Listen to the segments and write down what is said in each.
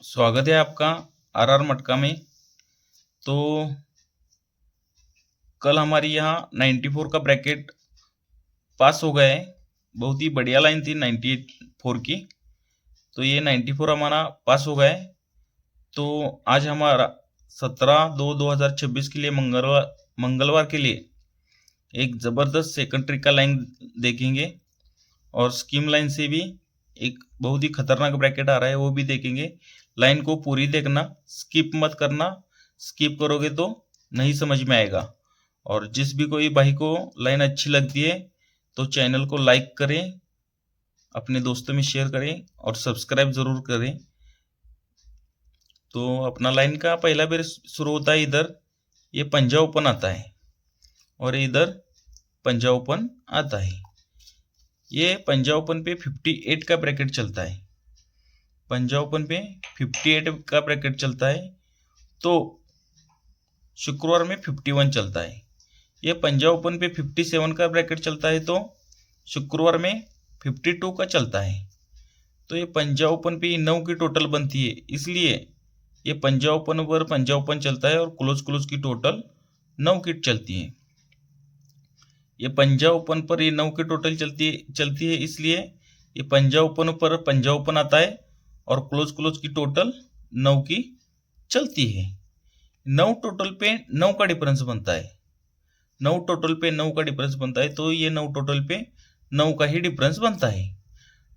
स्वागत है आपका आरआर मटका में। तो कल हमारी यहाँ 94 का ब्रैकेट पास हो गया है। बहुत ही बढ़िया लाइन थी 94 की, तो ये 94 हमारा पास हो गया है। तो आज हमारा 17/2/2026 के लिए मंगलवार के लिए एक ज़बरदस्त सेकंड ट्रिक का लाइन देखेंगे और स्कीम लाइन से भी एक बहुत ही खतरनाक ब्रैकेट आ रहा है, वो भी देखेंगे। लाइन को पूरी देखना, स्किप मत करना। स्किप करोगे तो नहीं समझ में आएगा। और जिस भी कोई भाई को लाइन अच्छी लगती है तो चैनल को लाइक करें, अपने दोस्तों में शेयर करें और सब्सक्राइब ज़रूर करें। तो अपना लाइन का पहला बेर शुरू होता है, इधर ये पंजा ओपन आता है और इधर पंजा ओपन आता है। ये पंजा ओपन पे 58 का ब्रैकेट चलता है। पंजा ओपन पे 58 का ब्रैकेट चलता है, तो शुक्रवार में 51 चलता है। ये पंजा ओपन पे 57 का ब्रैकेट चलता है, तो शुक्रवार में 52 का चलता है। तो ये पंजा ओपन पे 9 की टोटल बनती है, इसलिए ये पंजा ओपन पर पंजा ओपन चलता है और क्लोज की टोटल 9 की चलती है। ये पंजा ओपन पर ये 9 की टोटल चलती है, इसलिए ये पंजा ओपन पर पंजा ओपन आता है और क्लोज की टोटल 9 की चलती है। 9 टोटल पे 9 का डिफरेंस बनता है। 9 टोटल पे 9 का डिफरेंस बनता है, तो ये 9 टोटल पे 9 का ही डिफरेंस बनता है।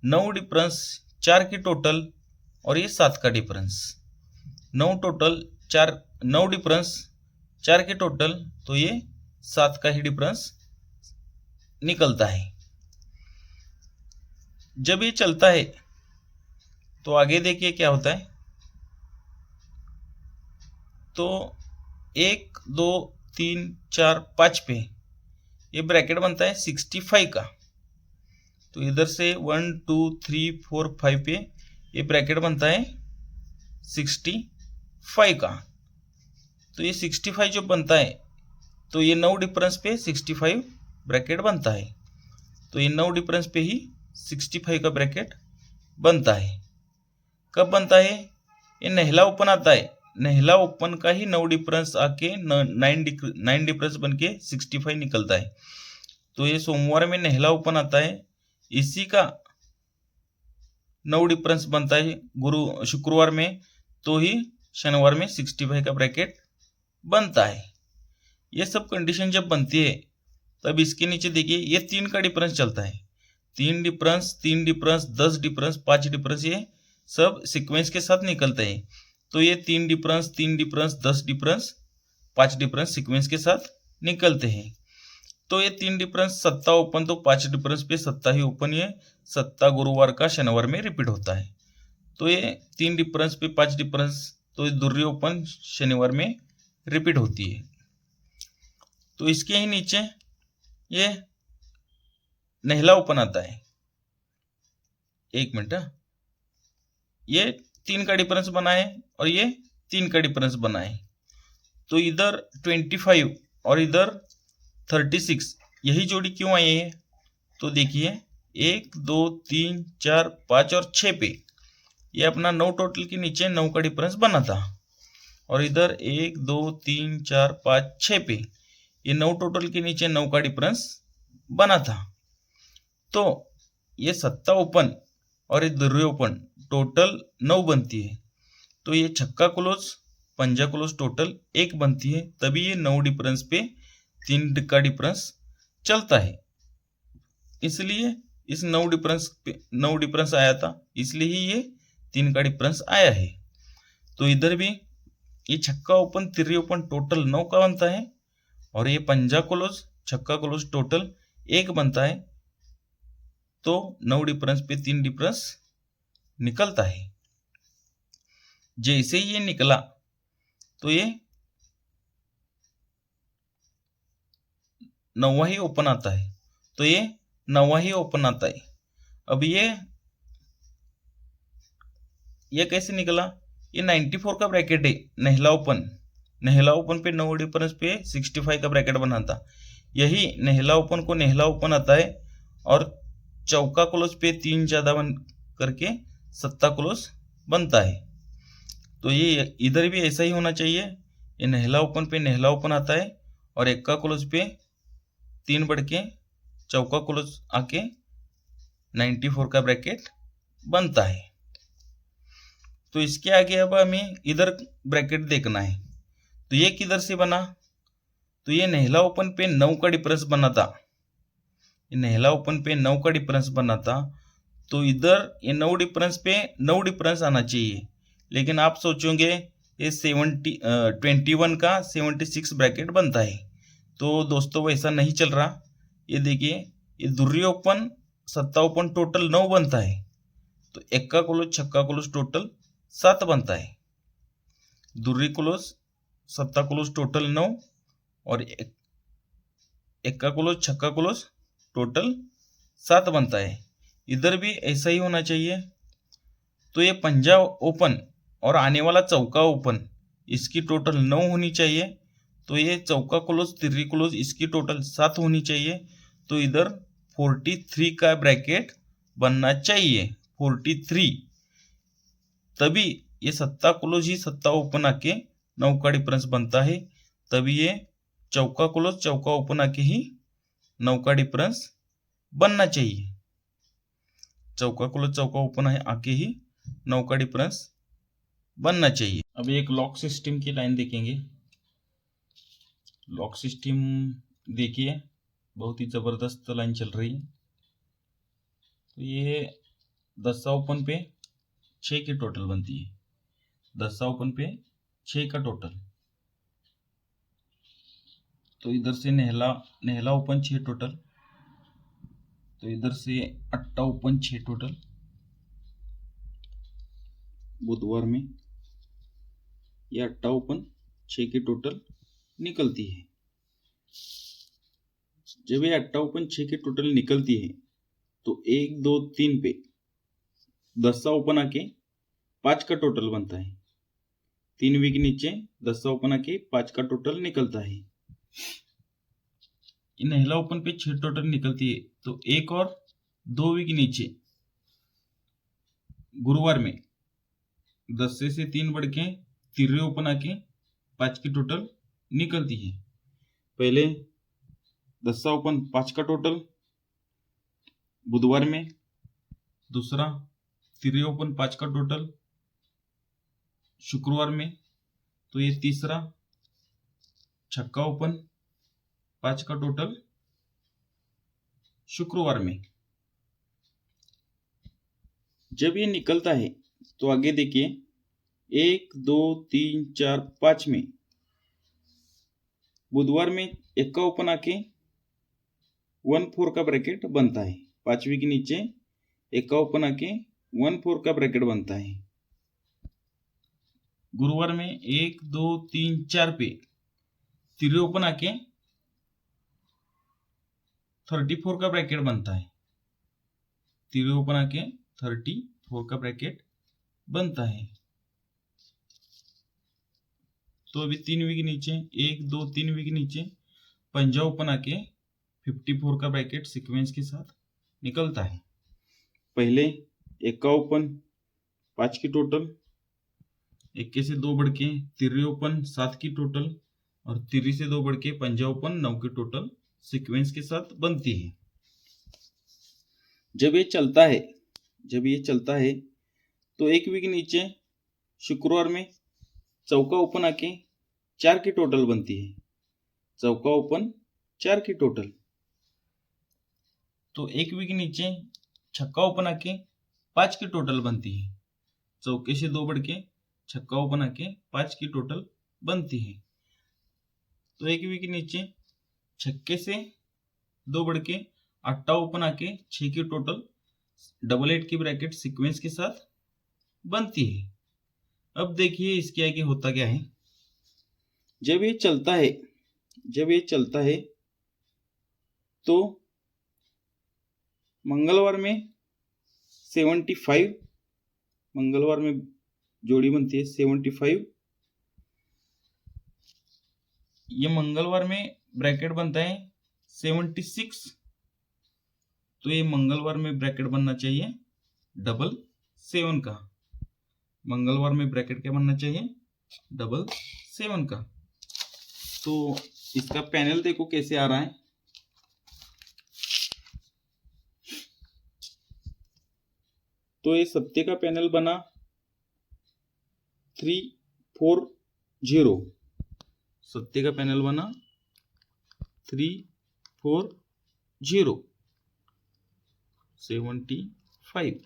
9 डिफरेंस 4 की टोटल और ये 7 का डिफरेंस। 9 टोटल 4, 9 डिफरेंस 4 के टोटल, तो ये 7 का ही डिफरेंस निकलता है। जब ये चलता है तो आगे देखिए क्या होता है। तो 1 2 3 4 5 पे ये ब्रैकेट बनता है 65 का। तो इधर से 1 2 3 4 5 पे ये ब्रैकेट बनता है 65 का। तो ये 65 जो बनता है, तो ये 9 डिफरेंस पे 65 ब्रैकेट बनता है। तो ये 9 डिफरेंस पे ही 65 का ब्रैकेट बनता है। कब बनता है? ये नहला ओपन आता है। नहला ओपन का ही 9 डिफरेंस आके 9 डिफरेंस बन के 65 निकलता है। तो ये सोमवार में नहला ओपन आता है, इसी का 9 डिफरेंस बनता है शुक्रवार में, तो ही शनिवार में 65 का ब्रैकेट बनता है। ये सब कंडीशन जब बनती है तब इसके नीचे देखिए ये 3 का डिफरेंस चलता है। 3 डिफरेंस 10 डिफरेंस 5 डिफरेंस, ये सब सीक्वेंस के साथ निकलते हैं। तो ये 3 डिफरेंस 10 डिफरेंस 5 डिफरेंस सीक्वेंस के साथ निकलते हैं। तो ये 3 डिफरेंस सत्ता ओपन, तो 5 डिफरेंस पे सत्ता ही ओपन, ये सत्ता गुरुवार का शनिवार में रिपीट होता है। तो ये 3 डिफरेंस पे 5 डिफरेंस, तो ये दुर्री ओपन शनिवार में रिपीट होती है। तो इसके ही नीचे ये नहला ओपन आता है। 1 मिनट, ये 3 का डिफरेंस बना है और ये 3 का डिफरेंस बना है। तो इधर 25 और इधर 36, यही जोड़ी क्यों आई है? तो देखिए 1 2 3 4 5 और 6 पे ये अपना 9 टोटल के नीचे 9 का डिफरेंस बना था। और इधर 1 2 3 4 5 6 पे ये 9 टोटल के नीचे 9 का डिफरेंस बना था। तो ये सत्ता ओपन और ये दुर्री ओपन टोटल 9 बनती है। तो ये छक्का क्लोज पंजा क्लोज टोटल 1 बनती है, तभी ये 9 डिफरेंस पे 3 का डिफरेंस चलता है। इसलिए इस 9 डिफरेंस पे 9 डिफरेंस आया था, इसलिए ही ये 3 का डिफरेंस आया है। तो इधर भी ये छक्का ओपन तिर्री ओपन टोटल 9 का बनता है और ये पंजा क्लोज छक्का क्लोज टोटल 1 बनता है। तो 9 डिफरेंस पे 3 डिफरेंस निकलता है। जैसे ही ये निकला तो ये 9वां ही ओपन आता है। तो ये 9वां ही ओपन आता है। अब ये कैसे निकला? ये 94 का ब्रैकेट है, नहला ओपन पे 9 डिफरेंस पे 65 का ब्रैकेट बना था। यही नहला ओपन को नहला ओपन आता है और चौका क्लोज पे 3 ज़्यादा बन करके सत्ता क्लोज बनता है। तो ये इधर भी ऐसा ही होना चाहिए। ये नेहला ओपन पे नेहला ओपन आता है और एक्का क्लोज पे 3 बढ़ के चौका क्लोज आके 94 का ब्रैकेट बनता है। तो इसके आगे अब हमें इधर ब्रैकेट देखना है। तो ये किधर से बना? तो ये नेहला ओपन पे 9 का डिफरेंस बना था। नेहला ओपन पे 9 का डिफरेंस बना था, तो इधर ये 9 डिफरेंस पे 9 डिफरेंस आना चाहिए। लेकिन आप सोचोगे ये 21 का 76 ब्रैकेट बनता है। तो दोस्तों वैसा नहीं चल रहा। ये देखिए, ये दुर्री ओपन सत्ता ओपन टोटल 9 बनता है, तो एक्का क्लोज छक्का क्लोज टोटल 7 बनता है। दुर्री क्लोज सत्ता क्लोज टोटल 9 और एक्का क्लोज छक्का क्लोज टोटल 7 बनता है। इधर भी ऐसा ही होना चाहिए। तो ये पंजा ओपन और आने वाला चौका ओपन इसकी टोटल 9 होनी चाहिए। तो ये चौका क्लोज तिर्री क्लोज इसकी टोटल 7 होनी चाहिए। तो इधर 43 का ब्रैकेट बनना चाहिए, 43। तभी ये सत्ता क्लोज ही सत्ता ओपन आके 9 का डिफरेंस बनता है। तभी ये चौका क्लोज चौका ओपन आके ही 9 का डिफरेंस बनना चाहिए। चौका क्लोज चौका ओपन आके ही 9 का डिफरेंस बनना चाहिए। अब एक लॉक सिस्टम की लाइन देखेंगे। लॉक सिस्टम देखिए, बहुत ही जबरदस्त लाइन चल रही है। तो ये 10 ओपन पे 6 की टोटल बनती है। 10 ओपन पे 6 का टोटल। तो इधर से नेहला ओपन 6 टोटल, तो इधर से अट्टा ओपन 6 टोटल। बुधवार में ये अट्टा ओपन 6 की टोटल निकलती है। जब ये अट्टा ओपन 6 की टोटल निकलती है तो 1 2 3 पे 10 ओपन आके 5 का टोटल बनता है। 3 वीक नीचे 10 ओपन आके 5 का टोटल निकलता है। नेहला ओपन पे 6 टोटल निकलती है, तो 1 और 2 वीक नीचे गुरुवार में 10 से 3 बढ़ के तिर्रे ओपन आके 5 की टोटल निकलती है। पहले 10 ओपन 5 का टोटल बुधवार में, दूसरा तिर्रे ओपन 5 का टोटल शुक्रवार में, तो ये तीसरा छक्का ओपन 5 का टोटल शुक्रवार में। जब ये निकलता है तो आगे देखिए 1 2 3 4 5 में बुधवार में एक्का ओपन आके 1 4 का ब्रैकेट बनता है। 5वीं के नीचे एक्का ओपन आके 1 4 का ब्रैकेट बनता है। गुरुवार में 1 2 3 4 पे तिर्रे ओपन आके 34 का ब्रैकेट बनता है। तिर्रे ओपन आके 34 का ब्रैकेट बनता है। तो अभी 3 वीक नीचे 1 2 3 वीक नीचे पंजा ओपन आके 54 का ब्रैकेट सीक्वेंस के साथ निकलता है। पहले एक्का ओपन 5 की टोटल, एक्के से 2 बढ़ के तिर्रे ओपन 7 की टोटल और तिर्री से 2 बढ़ के पंजा ओपन 9 की टोटल सीक्वेंस के साथ बनती है। जब ये चलता है तो 1 वीक नीचे शुक्रवार में चौका ओपन आके 4 की टोटल बनती है। चौका ओपन 4 की टोटल। तो 1 वीक नीचे छक्का ओपन आके 5 की टोटल बनती है। चौके से 2 बढ़ के छक्का ओपन आके 5 की टोटल बनती है। तो 1 वीक नीचे छक्के से 2 बढ़ के अट्टा ओपन आके 6 की टोटल डबल 8 की ब्रैकेट सीक्वेंस के साथ बनती है। अब देखिए इसके आगे होता क्या है। जब ये चलता है तो मंगलवार में 75, मंगलवार में जोड़ी बनती है 75। ये मंगलवार में ब्रैकेट बनता है 76। तो ये मंगलवार में ब्रैकेट बनना चाहिए 777 का। मंगलवार में ब्रैकेट क्या बनना चाहिए, 777 का। तो इसका पैनल देखो कैसे आ रहा है। तो ये सत्य का पैनल बना 340, सत्य का पैनल बना 340 75।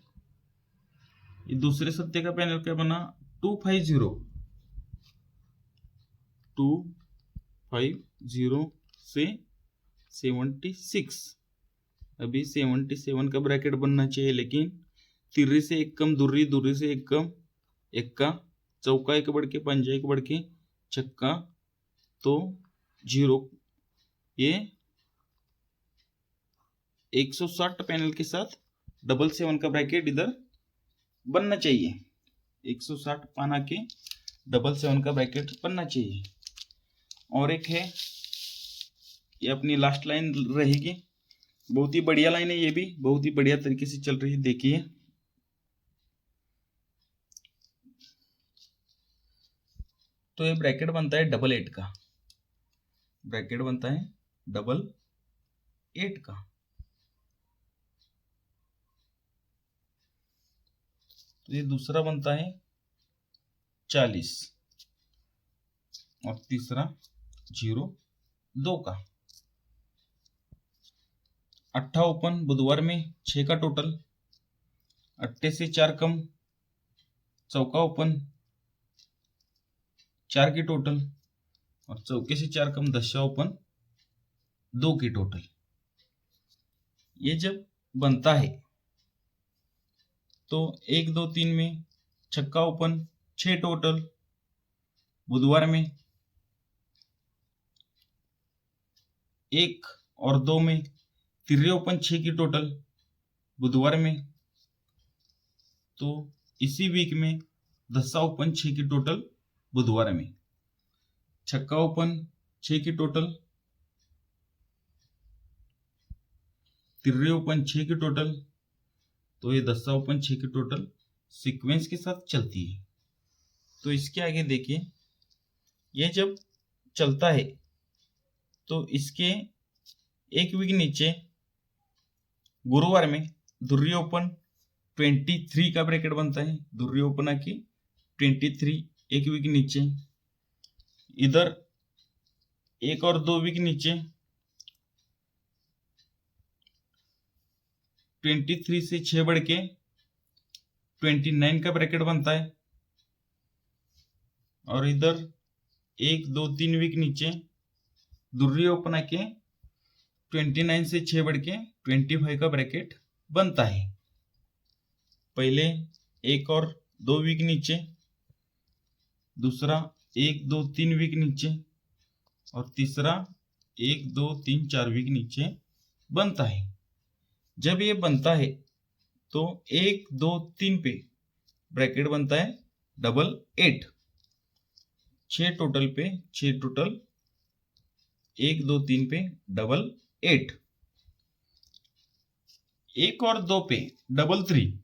ये दूसरे सत्य का पैनल क्या बना 250 से 76। अभी 77 का ब्रैकेट बनना चाहिए, लेकिन तिर्री से एक कम दुर्री, दुर्री से एक कम एक्का, चौका एक बढ़ के, पंजा एक बढ़ के, छक्का, तो 0। ये 160 पैनल के साथ 777 का ब्रैकेट इधर बनना चाहिए। 160 पाना के 777 का ब्रैकेट बनना चाहिए। और एक है, ये अपनी लास्ट लाइन रहेगी। बहुत ही बढ़िया लाइन है, ये भी बहुत ही बढ़िया तरीके से चल रही है, देखिए। तो ये ब्रैकेट बनता है 88 का, ब्रैकेट बनता है 88 का। तो ये दूसरा बनता है 40 और तीसरा 02 का। 8 ओपन बुधवार में 6 का टोटल, 8 से 4 कम, चौका ओपन 4 की टोटल, और चौके से 4 कम 10 ओपन 2 की टोटल। ये जब बनता है तो 1 2 3 में छक्का ओपन 6 टोटल, बुधवार में 1 और 2 में तिर्रे ओपन 6 की टोटल, बुधवार में। तो इसी वीक में 10 ओपन 6 की टोटल, बुधवार में। छक्का ओपन 6 की टोटल, तिर्रे ओपन 6 की टोटल, तो ये 10 ओपन 6 की टोटल सीक्वेंस के साथ चलती है। तो इसके आगे देखिए, ये जब चलता है तो इसके एक वीक नीचे गुरुवार में दुर्री ओपन 23 का ब्रैकेट बनता है। दुर्री ओपन आके 23 एक वीक नीचे, इधर 1 और 2 वीक नीचे 23 से 6 बढ़ के 29 का ब्रैकेट बनता है। और इधर 1 2 3 वीक नीचे दुर्री ओपन आके 29 से 6 बढ़ के 25 का ब्रैकेट बनता है। पहले 1 और 2 वीक नीचे, दूसरा 1 2 3 वीक नीचे, और तीसरा 1 2 3 4 वीक नीचे बनता है। जब ये बनता है तो 1 2 3 पे ब्रैकेट बनता है 88। 6 टोटल पे 6 टोटल 1 2 3 पे 88। 1 और 2 पे 33।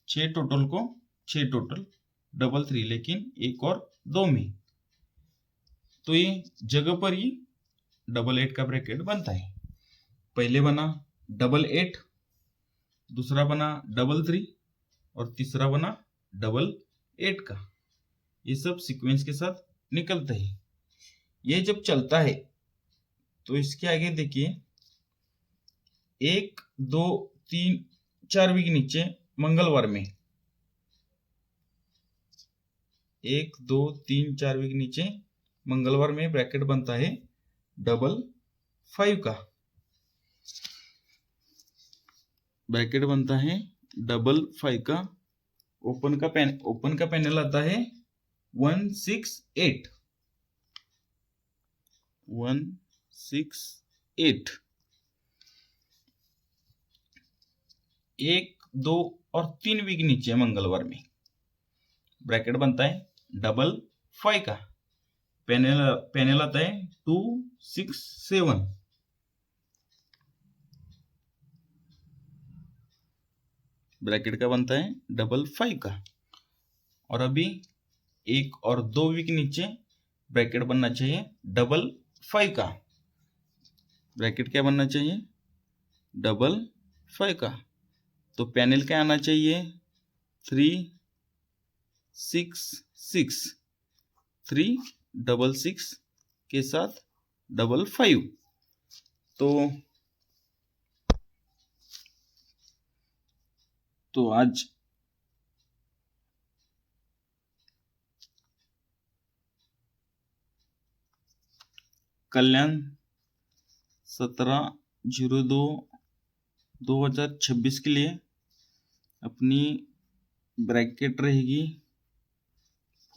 6 टोटल को 6 टोटल 33, लेकिन 1 और 2 में। तो ये जगह पर ही 88 का ब्रैकेट बनता है। पहले बना 88, दूसरा बना 33, और तीसरा बना 88 का। ये सब सीक्वेंस के साथ निकलता है। ये जब चलता है तो इसके आगे देखिए, 1 2 3 4 वीक नीचे मंगलवार में, 1 2 3 4 वीक नीचे मंगलवार में ब्रैकेट बनता है 55 का। ब्रैकेट बनता है 55 का। ओपन का पैनल आता है 168। 168। 1 2 और 3 वीक नीचे मंगलवार में ब्रैकेट बनता है 55 का। पैनल आता है 267। ब्रैकेट का बनता है 55 का। और अभी 1 और 2 वीक नीचे ब्रैकेट बनना चाहिए 555 का। ब्रैकेट क्या बनना चाहिए 555 का। तो पैनल क्या आना चाहिए 366 366 के साथ 55। तो आज कल्याण 17/02/2026 के लिए अपनी ब्रैकेट रहेगी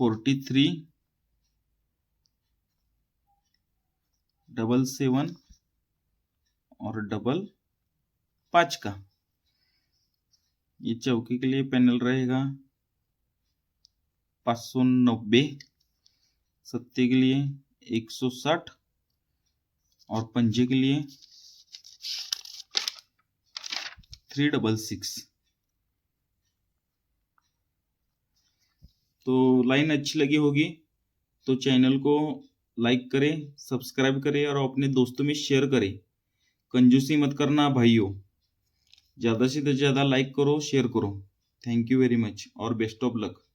43 77 और 55 का। ये चौके के लिए पैनल रहेगा 590, सत्ते के लिए 160 और पंजे के लिए 366। तो लाइन अच्छी लगी होगी तो चैनल को लाइक करें, सब्सक्राइब करें और अपने दोस्तों में शेयर करें। कंजूसी मत करना भाइयों, ज़्यादा से ज़्यादा लाइक करो, शेयर करो। थैंक यू वेरी मच और बेस्ट ऑफ लक।